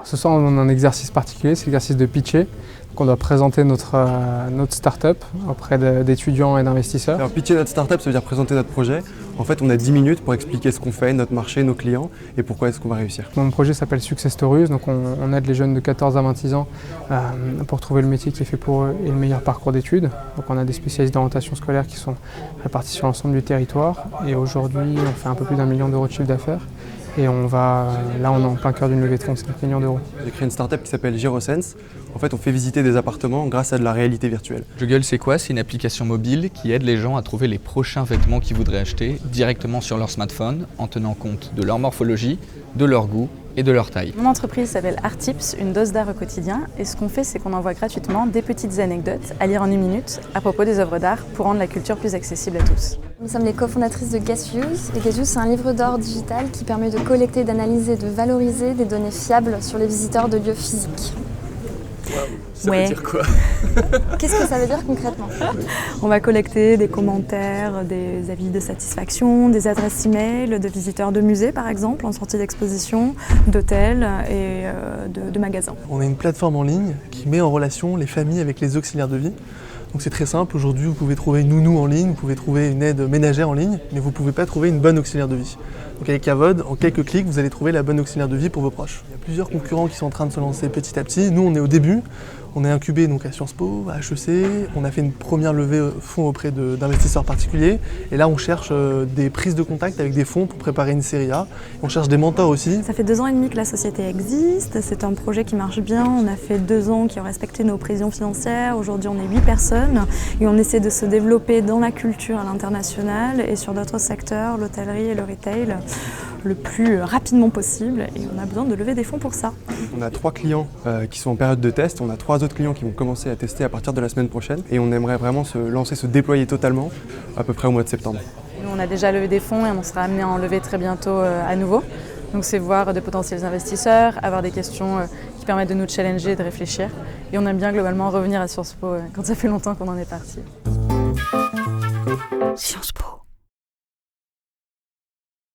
Ce soir, on a un exercice particulier, c'est l'exercice de pitcher. Donc, on doit présenter notre start-up auprès d'étudiants et d'investisseurs. Alors, pitcher notre start-up, ça veut dire présenter notre projet. En fait, on a 10 minutes pour expliquer ce qu'on fait, notre marché, nos clients et pourquoi est-ce qu'on va réussir. Mon projet s'appelle Success Stories, donc on aide les jeunes de 14 à 26 ans pour trouver le métier qui est fait pour eux et le meilleur parcours d'études. Donc on a des spécialistes d'orientation scolaire qui sont répartis sur l'ensemble du territoire et aujourd'hui on fait un peu plus d'1 million d'euros de chiffre d'affaires. Et là on est en plein cœur d'une levée de fonds de 5 millions d'euros. J'ai créé une start-up qui s'appelle Girosense. En fait, on fait visiter des appartements grâce à de la réalité virtuelle. Juggle, c'est quoi? C'est une application mobile qui aide les gens à trouver les prochains vêtements qu'ils voudraient acheter directement sur leur smartphone en tenant compte de leur morphologie, de leur goût et de leur taille. Mon entreprise s'appelle Artips, une dose d'art au quotidien. Et ce qu'on fait, c'est qu'on envoie gratuitement des petites anecdotes à lire en 1 minute à propos des œuvres d'art pour rendre la culture plus accessible à tous. Nous sommes les cofondatrices de Guess-Views. Et Guess-Views, c'est un livre d'or digital qui permet de collecter, d'analyser, de valoriser des données fiables sur les visiteurs de lieux physiques. Ça veut dire quoi? Qu'est-ce que ça veut dire concrètement? On va collecter des commentaires, des avis de satisfaction, des adresses e-mail de visiteurs de musées par exemple, en sortie d'exposition, d'hôtels et de magasins. On a une plateforme en ligne qui met en relation les familles avec les auxiliaires de vie. Donc c'est très simple, aujourd'hui vous pouvez trouver une nounou en ligne, vous pouvez trouver une aide ménagère en ligne, mais vous ne pouvez pas trouver une bonne auxiliaire de vie. Donc avec Avod, en quelques clics, vous allez trouver la bonne auxiliaire de vie pour vos proches. Il y a plusieurs concurrents qui sont en train de se lancer petit à petit. Nous on est au début, on est incubé donc à Sciences Po, à HEC, on a fait une première levée de fonds auprès d'investisseurs particuliers et là on cherche des prises de contact avec des fonds pour préparer une série A. On cherche des mentors aussi. Ça fait 2 ans et demi que la société existe, c'est un projet qui marche bien, on a fait 2 ans qui ont respecté nos prévisions financières, aujourd'hui on est 8 personnes et on essaie de se développer dans la culture à l'international et sur d'autres secteurs, l'hôtellerie et le retail, le plus rapidement possible et on a besoin de lever des fonds pour ça. On a 3 clients qui sont en période de test, on a 3 autres clients qui vont commencer à tester à partir de la semaine prochaine et on aimerait vraiment se déployer totalement à peu près au mois de septembre. Nous, on a déjà levé des fonds et on sera amené à en lever très bientôt à nouveau. Donc c'est voir de potentiels investisseurs, avoir des questions qui permettent de nous challenger et de réfléchir. Et on aime bien globalement revenir à Sciences Po quand ça fait longtemps qu'on en est parti. Sciences Po.